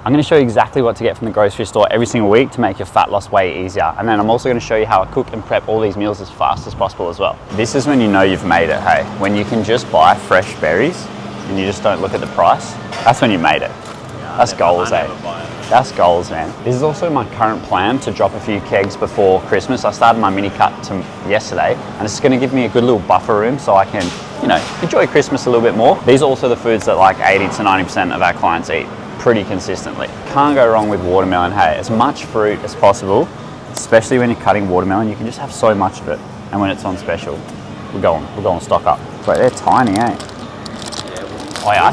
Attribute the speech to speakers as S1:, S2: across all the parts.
S1: I'm going to show you exactly what to get from the grocery store every single week to make your fat loss way easier. And then I'm also going to show you how I cook and prep all these meals as fast as possible as well. This is when you know you've made it, hey? When you can just buy fresh berries and you just don't look at the price. That's when you made it. That's goals, eh? That's goals, man. This is also my current plan to drop a few kegs before Christmas. I started my mini cut yesterday, and it's going to give me a good little buffer room so I can, you know, enjoy Christmas a little bit more. These are also the foods that like 80 to 90% of our clients eat pretty consistently. Can't go wrong with watermelon. Hey, as much fruit as possible, especially when you're cutting watermelon, you can just have so much of it. And when it's on special, we're going stock up. Wait, they're tiny, eh? Oh yeah, I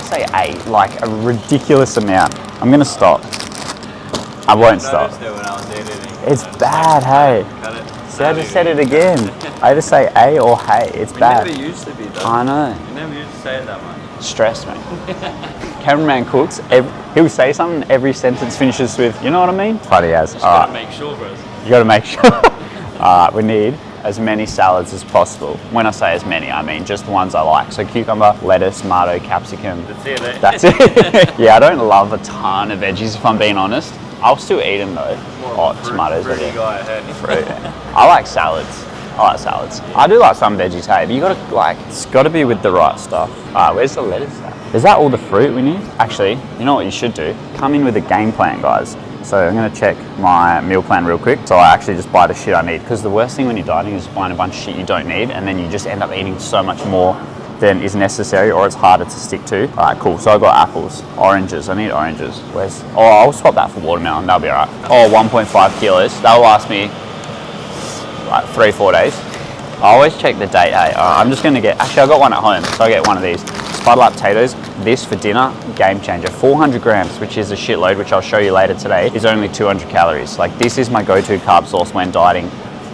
S1: say A, like a ridiculous amount. I'm gonna stop. I won't stop. It's bad, hey. See, I just said it again. I either say A or hey, it's bad.
S2: It never used to be though.
S1: I know.
S2: You never used to say it that much.
S1: Stress me. Cameraman cooks, he'll say something, every sentence finishes with, you know what I mean? Funny as.
S2: Just gotta make sure, bros.
S1: You gotta make sure. Alright, we need as many salads as possible. When I say as many, I mean just the ones I like. So cucumber, lettuce, tomato, capsicum.
S2: That's it, eh?
S1: That's it. Yeah, I don't love a ton of veggies if I'm being honest. I'll still eat them though. Tomatoes.
S2: Fruity guy, hey?
S1: Fruit. I like salads. I do like some veggies, hey, but you gotta like, it's gotta be with the right stuff. Where's the lettuce at? Is that all the fruit we need? Actually, you know what you should do? Come in with a game plan, guys. So I'm gonna check my meal plan real quick. So I actually just buy the shit I need. Because the worst thing when you're dieting is buying a bunch of shit you don't need, and then you just end up eating so much more than is necessary, or it's harder to stick to. All right, cool. So I got apples, oranges. I need oranges. I'll swap that for watermelon. That'll be all right. 1.5 kilos. That'll last me like 3-4 days. I always check the date, hey. I'm just gonna actually I got one at home, so I get one of these. Sputtered potatoes, this for dinner, game changer. 400 grams, which is a shitload, which I'll show you later today, is only 200 calories. Like this is my go-to carb source when dieting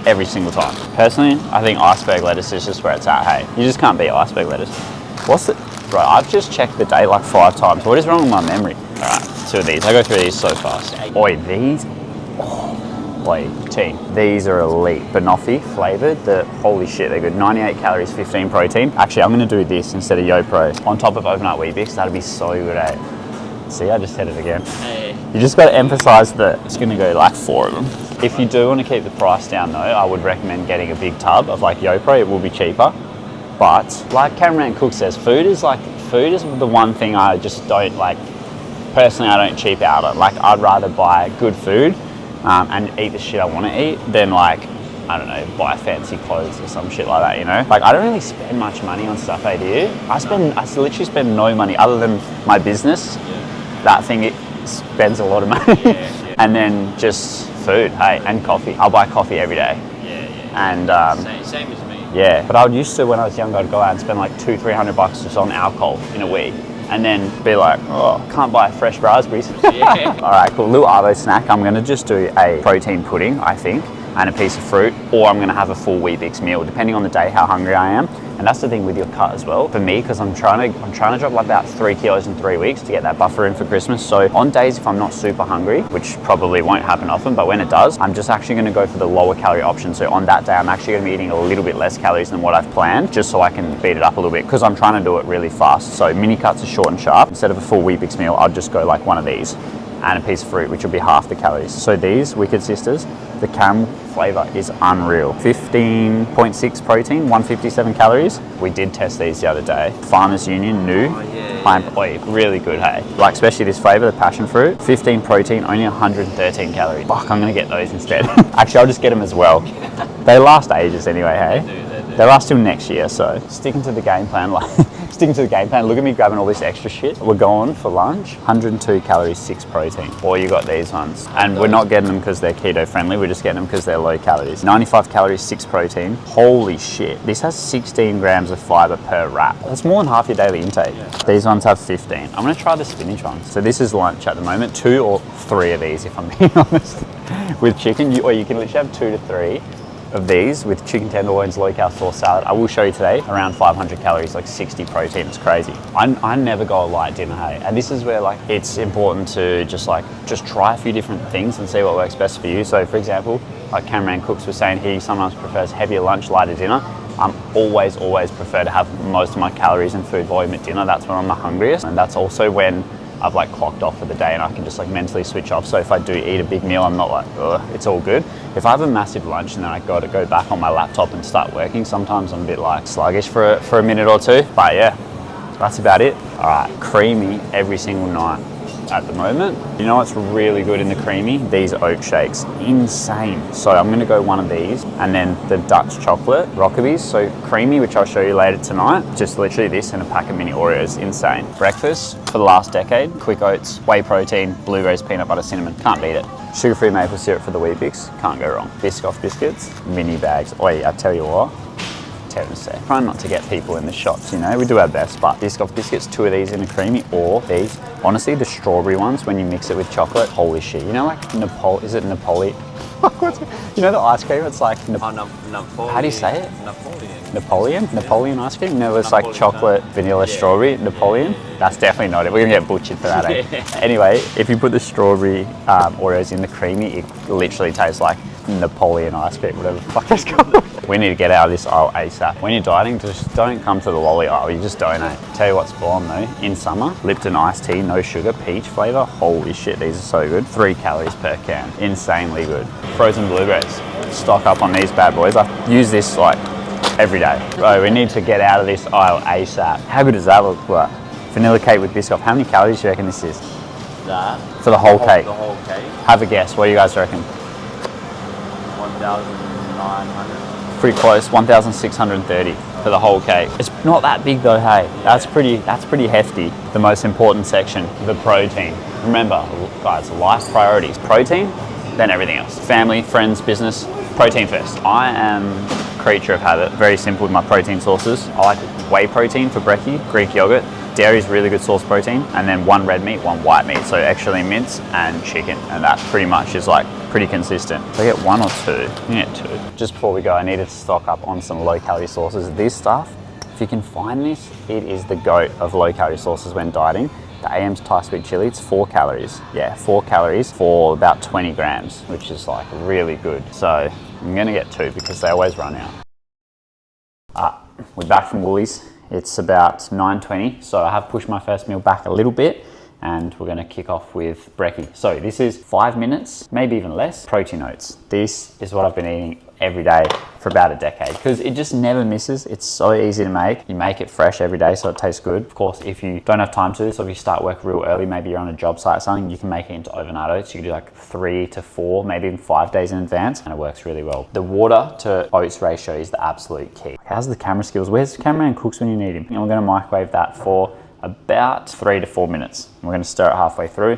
S1: every single time. Personally, I think iceberg lettuce is just where it's at, hey. You just can't beat iceberg lettuce. Bro, I've just checked the date like 5 times. What is wrong with my memory? All right, 2 of these. I go through these so fast. Oi, these, team. These are elite. Banoffee flavored. Holy shit, they're good. 98 calories, 15 protein. Actually, I'm gonna do this instead of YoPro on top of overnight Weet-Bix. That'd be so good, eh? See, I just said it again.
S2: Hey.
S1: You just gotta emphasize that it's gonna go like 4 of them. If you do want to keep the price down though, I would recommend getting a big tub of like YoPro. It will be cheaper. But like Cameraman Cook says, food is the one thing I just don't like. Personally, I don't cheap out on. Like I'd rather buy good food and eat the shit I want to eat than like, I don't know, buy fancy clothes or some shit like that, you know? Like I don't really spend much money on stuff I do. I literally spend no money other than my business. Yeah. That thing, it spends a lot of money. Yeah. And then just food, hey, and coffee. I'll buy coffee every day.
S2: Yeah.
S1: And
S2: same as me.
S1: Yeah, but I used to, when I was younger, I'd go out and spend like $200-300 just on alcohol in a week. And then be like, oh, can't buy fresh raspberries.
S2: Yeah.
S1: All right, cool. Little Arvo snack. I'm gonna just do a protein pudding, I think, and a piece of fruit, or I'm gonna have a full Weet-Bix meal, depending on the day, how hungry I am. And that's the thing with your cut as well. For me, because I'm trying to drop like about 3 kilos in 3 weeks to get that buffer in for Christmas. So on days if I'm not super hungry, which probably won't happen often, but when it does, I'm just actually gonna go for the lower calorie option. So on that day, I'm actually gonna be eating a little bit less calories than what I've planned, just so I can beat it up a little bit, because I'm trying to do it really fast. So mini cuts are short and sharp. Instead of a full Weet-Bix meal, I'll just go like one of these and a piece of fruit, which will be half the calories. So these Wicked Sisters, the caramel flavor is unreal. 15.6 protein, 157 calories. We did test these the other day. Farmers Union, new. Really good, hey. Like especially this flavor, the passion fruit. 15 protein, only 113 calories. Fuck, I'm gonna get those instead. Actually, I'll just get them as well. They last ages anyway, hey? They last till next year, so sticking to the game plan, look at me grabbing all this extra shit. We're going for lunch, 102 calories, 6 protein. Or you got these ones. And we're not getting them because they're keto friendly, we're just getting them because they're low calories. 95 calories, 6 protein. Holy shit. This has 16 grams of fiber per wrap. That's more than half your daily intake. Yeah. These ones have 15. I'm gonna try the spinach ones. So this is lunch at the moment, 2 or 3 of these if I'm being honest. With chicken, or you can literally have 2 to 3 of these with chicken tenderloins, low cal sauce salad. I will show you today, around 500 calories, like 60 protein. It's crazy. I never go a light dinner, hey. And this is where like it's important to just try a few different things and see what works best for you. So for example, like Cameraman Cooks was saying, he sometimes prefers heavier lunch, lighter dinner. I'm always prefer to have most of my calories and food volume at dinner. That's when I'm the hungriest. And that's also when I've like clocked off for the day and I can just like mentally switch off. So if I do eat a big meal, I'm not like, ugh, it's all good. If I have a massive lunch and then I got to go back on my laptop and start working, sometimes I'm a bit like sluggish for a minute or two. But yeah, that's about it. All right, creamy every single night at the moment. You know what's really good in the creamy? These oat shakes, insane. So I'm gonna go one of these and then the Dutch chocolate Rockabilly's. So creamy, which I'll show you later tonight. Just literally this and a pack of mini Oreos, insane. Breakfast for the last decade, quick oats, whey protein, blueberries, peanut butter, cinnamon, can't beat it. Sugar-free maple syrup for the Weet-Bix, can't go wrong. Biscoff biscuits, mini bags. Oi, I tell you what, try not to get people in the shops, you know, we do our best, but Biscoff biscuits, 2 of these in a creamy, or these, honestly, the strawberry ones, when you mix it with chocolate, holy shit, you know, like is it Napoli? You know the ice cream, it's like,
S2: Napoleon.
S1: how do you say it?
S2: Napoleon.
S1: Napoleon ice cream? No, it's like chocolate, vanilla, strawberry, Napoleon. That's definitely not it. We're gonna get butchered for that, eh? Anyway, if you put the strawberry Oreos in the creamy, it literally tastes like Napoleon ice cream, whatever the fuck it's called. We need to get out of this aisle ASAP. When you're dieting, just don't come to the lolly aisle. You just don't, eh? Tell you what's bomb though, in summer, Lipton iced tea, no sugar, peach flavor. Holy shit, these are so good. 3 calories per can, insanely good. Frozen blueberries, stock up on these bad boys. I use this like every day. Bro, we need to get out of this aisle ASAP. How good does that look? Like, vanilla cake with Biscoff. How many calories do you reckon this is?
S2: That?
S1: For the whole cake?
S2: The whole cake?
S1: Have a guess, what do you guys reckon?
S2: 1,900.
S1: Pretty close, 1,630 for the whole cake. It's not that big though, hey. That's pretty hefty. The most important section, the protein. Remember, guys, life priorities. Protein, then everything else. Family, friends, business, protein first. I am a creature of habit, very simple with my protein sources. I like whey protein for brekkie, Greek yogurt. Dairy is really good source protein, and then 1 red meat, 1 white meat, so extra lean mince and chicken, and that pretty much is like pretty consistent. If I get 1 or 2, you get 2. Just before we go, I needed to stock up on some low calorie sauces. This stuff, if you can find this, it is the GOAT of low calorie sauces when dieting. The AM's Thai sweet chili, it's 4 calories. Yeah, 4 calories for about 20 grams, which is like really good. So I'm gonna get 2 because they always run out. We're back from Woolies. It's about 9:20, so I have pushed my first meal back a little bit and we're gonna kick off with brekkie. So this is 5 minutes, maybe even less, protein oats. This is what I've been eating every day for about a decade because it just never misses. It's so easy to make. You make it fresh every day so it tastes good. Of course, if you don't have time to do this, or if you start work real early, maybe you're on a job site or something, you can make it into overnight oats. You can do like 3 to 4, maybe even 5 days in advance, and it works really well. The water to oats ratio is the absolute key. How's the camera skills? Where's the cameraman Cooks when you need him? And we're gonna microwave that for about 3 to 4 minutes. We're gonna stir it halfway through,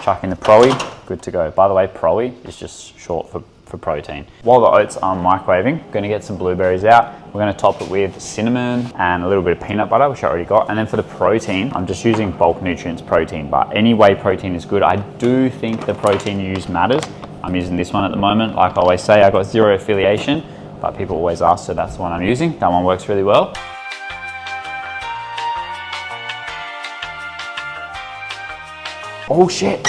S1: chuck in the proe, good to go. By the way, proe is just short for protein. While the oats are microwaving, I'm gonna get some blueberries out. We're gonna top it with cinnamon and a little bit of peanut butter, which I already got. And then for the protein, I'm just using Bulk Nutrients protein, but any whey protein is good. I do think the protein you use matters. I'm using this one at the moment. Like I always say, I got 0 affiliation, but people always ask, so that's the one I'm using. That one works really well. Oh shit.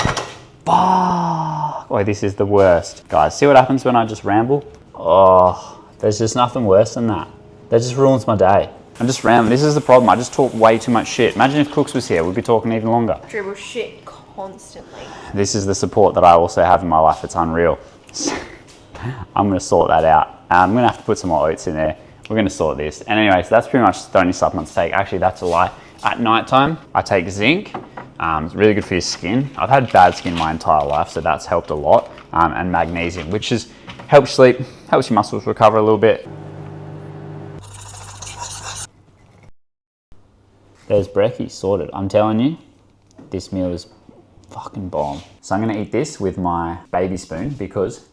S1: Fuck. Oh, this is the worst. Guys, see what happens when I just ramble? Oh, there's just nothing worse than that. That just ruins my day. I just ramble. This is the problem. I just talk way too much shit. Imagine if Cooks was here, we'd be talking even longer.
S3: Dribble shit constantly.
S1: This is the support that I also have in my life. It's unreal. I'm gonna sort that out. I'm gonna have to put some more oats in there. We're gonna sort this. And anyway, so that's pretty much the only supplements I take. Actually, that's a lie. At nighttime, I take zinc. It's really good for your skin. I've had bad skin my entire life, so that's helped a lot. And magnesium, which is helps sleep, helps your muscles recover a little bit. There's brekkie sorted. I'm telling you, this meal is fucking bomb. So I'm gonna eat this with my baby spoon because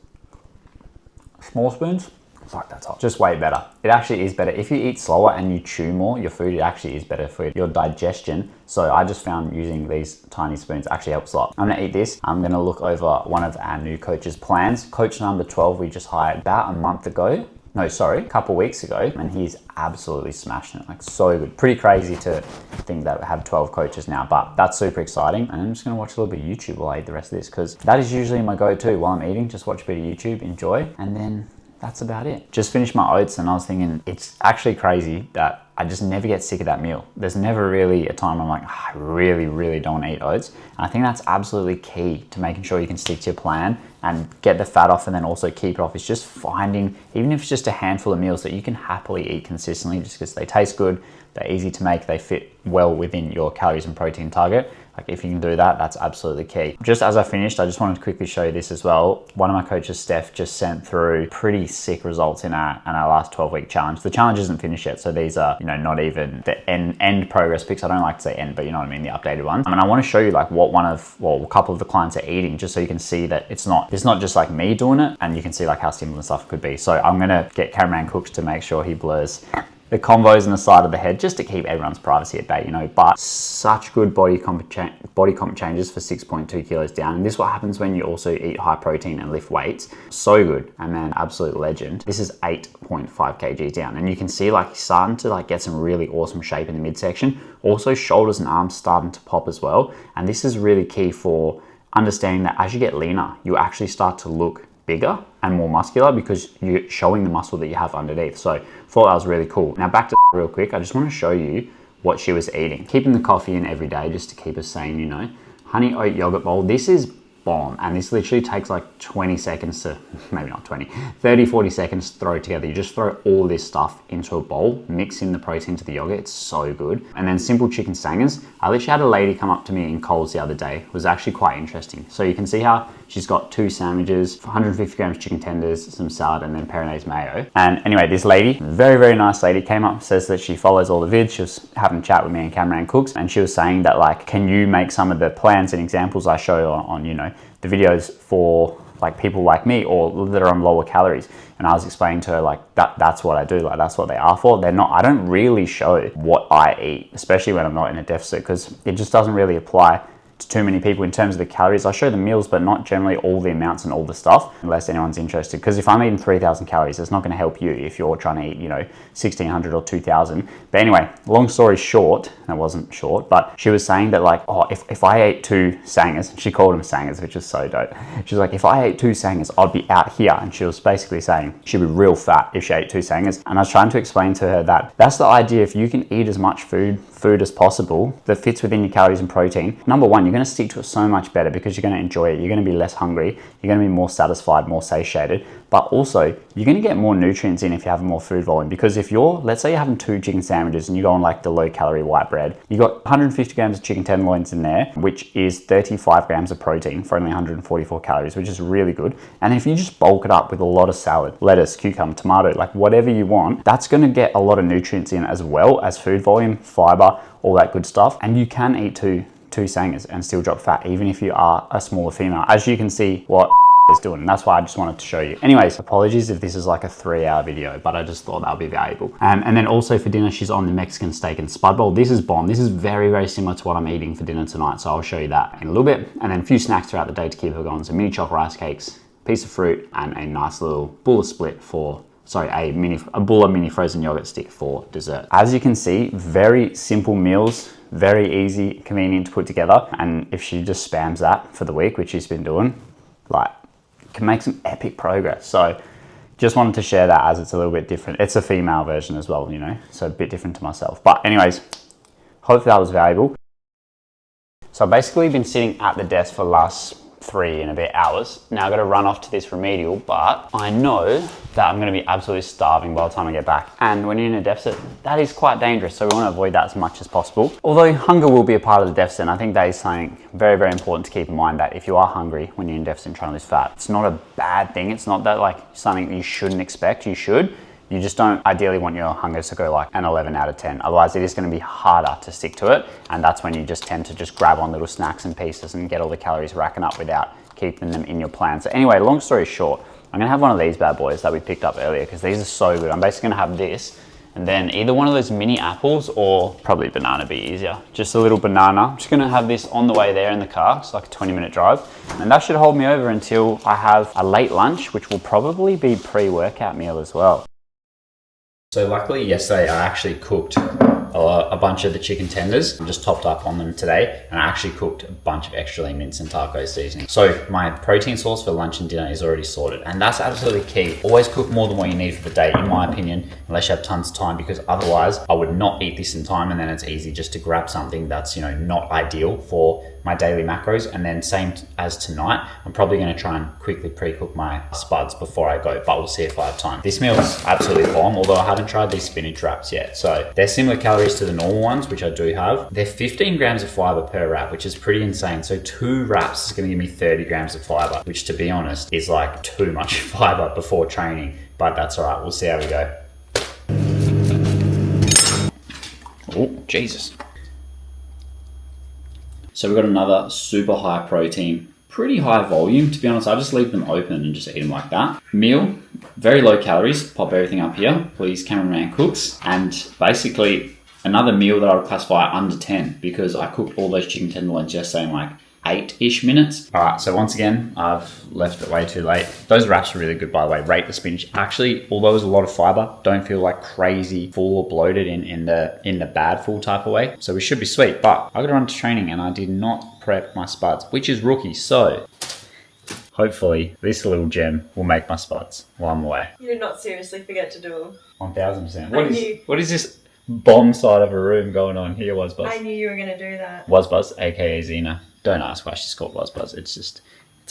S1: small spoons, fuck, that's hot. Just way better. It actually is better. If you eat slower and you chew more, your food, it actually is better for your digestion. So I just found using these tiny spoons actually helps a lot. I'm gonna eat this. I'm gonna look over one of our new coaches' plans. Coach number 12, we just hired about a month ago. No, sorry, a couple weeks ago, and he's absolutely smashing it, like so good. Pretty crazy to think that we have 12 coaches now, but that's super exciting. And I'm just gonna watch a little bit of YouTube while I eat the rest of this, because that is usually my go-to while I'm eating. Just watch a bit of YouTube, enjoy, and then that's about it. Just finished my oats and I was thinking, it's actually crazy that I just never get sick of that meal. There's never really a time I'm like, oh, I really, really don't want to eat oats. And I think that's absolutely key to making sure you can stick to your plan and get the fat off and then also keep it off. It's just finding, even if it's just a handful of meals that you can happily eat consistently just because they taste good, they're easy to make, they fit well within your calories and protein target. Like if you can do that, that's absolutely key. Just as I finished, I just wanted to quickly show you this as well. One of my coaches, Steph, just sent through pretty sick results in our last 12-week challenge. The challenge isn't finished yet, so these are, not even the end progress pics. I don't like to say end, but you know what I mean, the updated ones. And I want to show you like what a couple of the clients are eating, just so you can see that it's not just like me doing it, and you can see like how simple and stuff could be. So I'm gonna get Cameraman Cooks to make sure he blurs the combos in the side of the head just to keep everyone's privacy at bay, but such good body comp changes for 6.2 kilos down. And this is what happens when you also eat high protein and lift weights. So good. And then absolute legend. This is 8.5 kg down. And you can see like he's starting to like get some really awesome shape in the midsection. Also shoulders and arms starting to pop as well. And this is really key for understanding that as you get leaner, you actually start to look bigger and more muscular because you're showing the muscle that you have underneath. So thought that was really cool. Now back to real quick, I just want to show you what she was eating. Keeping the coffee in every day just to keep us sane, honey oat yogurt bowl. This is bomb, and this literally takes like 20 seconds to, maybe not 20, 30, 40 seconds to throw together. You just throw all this stuff into a bowl, mix in the protein to the yogurt. It's so good. And then simple chicken sangers. I literally had a lady come up to me in Coles the other day. It was actually quite interesting. So you can see how she's got 2 sandwiches, 150 grams chicken tenders, some salad, and then Peronaise mayo. And anyway, this lady, very, very nice lady, came up, says that she follows all the vids. She was having a chat with me and Cameraman Cooks, and she was saying that like, can you make some of the plans and examples I show on the videos for like people like me or that are on lower calories? And I was explaining to her like that's what I do, like that's what they are for. I don't really show what I eat, especially when I'm not in a deficit, because it just doesn't really apply to too many people in terms of the calories. I show the meals, but not generally all the amounts and all the stuff, unless anyone's interested. Because if I'm eating 3,000 calories, it's not going to help you if you're trying to eat, 1,600 or 2,000. But anyway, long story short, and it wasn't short, but she was saying that like, oh, if I ate 2 sangers, she called them sangers, which is so dope. She was like, if I ate 2 sangers, I'd be out here. And she was basically saying she'd be real fat if she ate 2 sangers. And I was trying to explain to her that that's the idea. If you can eat as much food as possible that fits within your calories and protein, number one, you're going to stick to it so much better because you're going to enjoy it. You're going to be less hungry. You're going to be more satisfied, more satiated, but also you're going to get more nutrients in if you have more food volume. Because if let's say you're having 2 chicken sandwiches and you go on like the low calorie white bread, you got 150 grams of chicken tenderloins in there, which is 35 grams of protein for only 144 calories, which is really good. And if you just bulk it up with a lot of salad, lettuce, cucumber, tomato, like whatever you want, that's going to get a lot of nutrients in as well as food volume, fiber, all that good stuff. And you can eat two sangers and still drop fat, even if you are a smaller female, as you can see what is doing. And that's why I just wanted to show you. Anyways, apologies if this is like a 3-hour video, but I just thought that would be valuable. And then also for dinner, she's on the Mexican steak and spud bowl. This is bomb. This is very, very similar to what I'm eating for dinner tonight. So I'll show you that in a little bit. And then a few snacks throughout the day to keep her going. So mini chocolate rice cakes, piece of fruit, and a nice little Bulla split a Bulla mini frozen yogurt stick for dessert. As you can see, very simple meals, very easy, convenient to put together. And if she just spams that for the week, which she's been doing, like, can make some epic progress. So just wanted to share that as it's a little bit different. It's a female version as well, so a bit different to myself. But anyways, hopefully that was valuable. So I've basically been sitting at the desk for the last 3 and a bit hours. Now I've got to run off to this remedial, but I know that I'm going to be absolutely starving by the time I get back. And when you're in a deficit, that is quite dangerous. So we want to avoid that as much as possible. Although hunger will be a part of the deficit, and I think that is something very, very important to keep in mind, that if you are hungry when you're in deficit and trying to lose fat, it's not a bad thing. It's not that like something that you shouldn't expect. You should. You just don't ideally want your hunger to go like an 11 out of 10. Otherwise it is going to be harder to stick to it. And that's when you just tend to just grab on little snacks and pieces and get all the calories racking up without keeping them in your plan. So anyway, long story short, I'm going to have one of these bad boys that we picked up earlier because these are so good. I'm basically going to have this and then either one of those mini apples or probably banana be easier. Just a little banana. I'm just going to have this on the way there in the car. It's like a 20-minute drive. And that should hold me over until I have a late lunch, which will probably be pre-workout meal as well. So luckily yesterday I actually cooked a bunch of the chicken tenders. I'm just topped up on them today, and I actually cooked a bunch of extra lean mince and taco seasoning. So my protein source for lunch and dinner is already sorted, and that's absolutely key. Always cook more than what you need for the day, in my opinion, unless you have tons of time, because otherwise I would not eat this in time, and then it's easy just to grab something that's, you know, not ideal for my daily macros. And then same as tonight, I'm probably going to try and quickly pre-cook my spuds before I go, but we'll see if I have time. This meal is absolutely bomb, although I haven't tried these spinach wraps yet. So they're similar calories to the normal ones, which I do have. They're 15 grams of fiber per wrap, which is pretty insane. So 2 wraps is going to give me 30 grams of fiber, which, to be honest, is like too much fiber before training, but that's all right. We'll see how we go. Oh, Jesus. So we've got another super high protein, pretty high volume. To be honest, I just leave them open and just eat them like that. Meal, very low calories. Pop everything up here. Please, cameraman cooks. And basically another meal that I would classify under 10, because I cooked all those chicken tenderloins yesterday in like 8-ish minutes. All right, so once again, I've left it way too late. Those wraps are really good, by the way. Rate the spinach. Actually, although there's a lot of fiber, don't feel like crazy full or bloated in the bad full type of way. So we should be sweet, but I got to run to training and I did not prep my spuds, which is rookie. So hopefully this little gem will make my spuds while I'm away.
S3: You did not seriously forget to do them.
S1: 1000%. What is this bomb side of a room going on here, Wazbuzz?
S3: I knew you were going to do that.
S1: Wazbuzz, aka Xena. Don't ask why she's called Wazbuzz. It's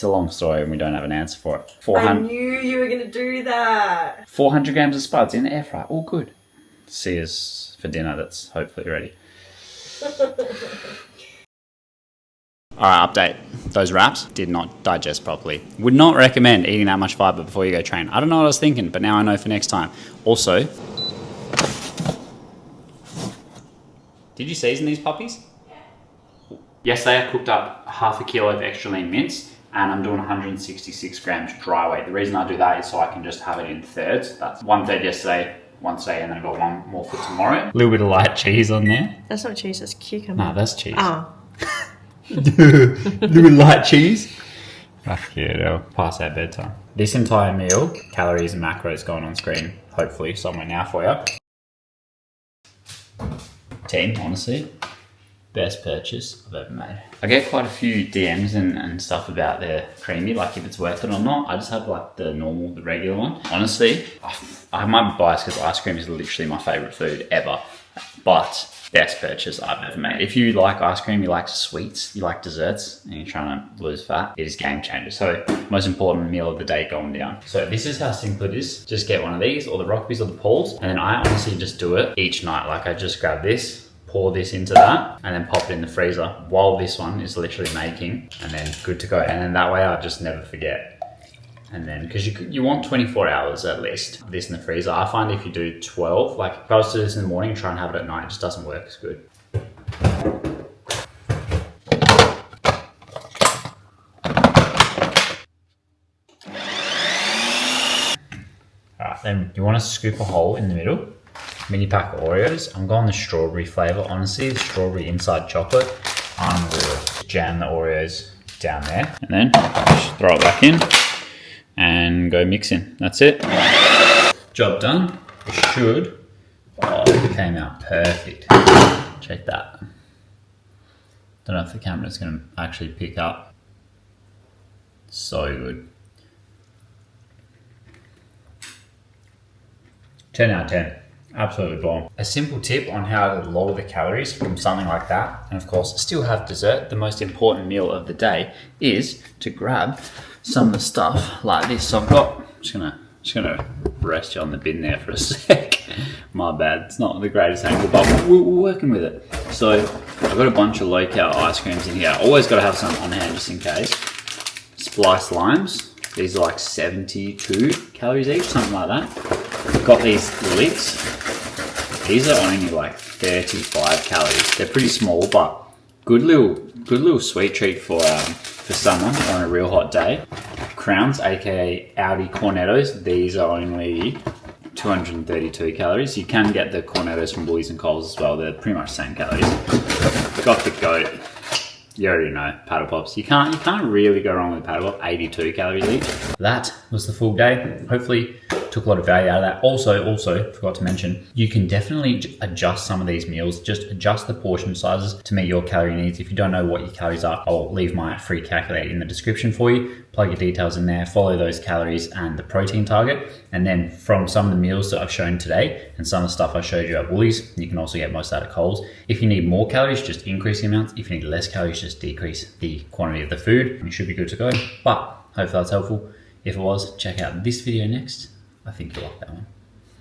S1: a long story and we don't have an answer for it.
S3: I knew you were going to do that.
S1: 400 grams of spuds in the air fryer. All good. See us for dinner. That's hopefully ready. Alright, update. Those wraps did not digest properly. Would not recommend eating that much fiber before you go train. I don't know what I was thinking, but now I know for next time. Also, did you season these puppies? Yesterday I cooked up half a kilo of extra lean mince, and I'm doing 166 grams dry weight. The reason I do that is so I can just have it in thirds. That's 1/3 yesterday, 1 today, and then I've got 1 more for tomorrow. A little bit of light cheese on there.
S3: That's not cheese, that's cucumber.
S1: No, that's cheese.
S3: Ah.
S1: Little bit of light cheese. Yeah, they'll pass our bedtime. This entire meal, calories and macros going on screen, hopefully somewhere now for you. 10, honestly. Best purchase I've ever made. I get quite a few DMs and stuff about their creamy, like if it's worth it or not. I just have like the normal, the regular one. Honestly, I might be biased because ice cream is literally my favorite food ever, but best purchase I've ever made. If you like ice cream, you like sweets, you like desserts, and you're trying to lose fat, it is game changer. So most important meal of the day going down. So this is how simple it is. Just get one of these, or the Rockies or the Pauls, and then I honestly just do it each night. Like I just grab this, pour this into that, and then pop it in the freezer while this one is literally making, and then good to go. And then that way I just never forget. And then, because you want 24 hours at least of this in the freezer. I find if you do 12, like if I was to do this in the morning and try and have it at night, it just doesn't work as good. Alright, then you want to scoop a hole in the middle. Mini pack of Oreos. I'm going the strawberry flavor. Honestly, the strawberry inside chocolate, unreal. Jam the Oreos down there, and then just throw it back in and go mixing. That's it. Job done. It should. Oh, it came out perfect. Check that. Don't know if the camera's going to actually pick up. So good. 10 out of 10. Absolutely bomb. A simple tip on how to lower the calories from something like that, and of course still have dessert, the most important meal of the day, is to grab some of the stuff like this. So I've got, just gonna rest you on the bin there for a sec. My bad, it's not the greatest angle, but we're working with it. So I've got a bunch of low cal ice creams in here. Always got to have some on hand just in case. Spliced limes. These are like 72 calories each, something like that. Got these licks. These are only like 35 calories. They're pretty small, but good little sweet treat for summer on a real hot day. Crowns, aka Audi Cornettos. These are only 232 calories. You can get the Cornettos from Woolies and Coles as well. They're pretty much the same calories. Got the goat. You already know, Paddle Pops. You can't really go wrong with Paddle Pop. 82 calories each. That was the full day. Hopefully took a lot of value out of that. Also forgot to mention, you can definitely adjust some of these meals, just adjust the portion sizes to meet your calorie needs. If you don't know what your calories are, I'll leave my free calculator in the description for you. Plug your details in there, follow those calories and the protein target. And then from some of the meals that I've shown today and some of the stuff I showed you at Woolies, you can also get most out of Coles. If you need more calories, just increase the amounts. If you need less calories, just decrease the quantity of the food and you should be good to go. But hopefully that's helpful. If it was, check out this video next. I think you'll like that one.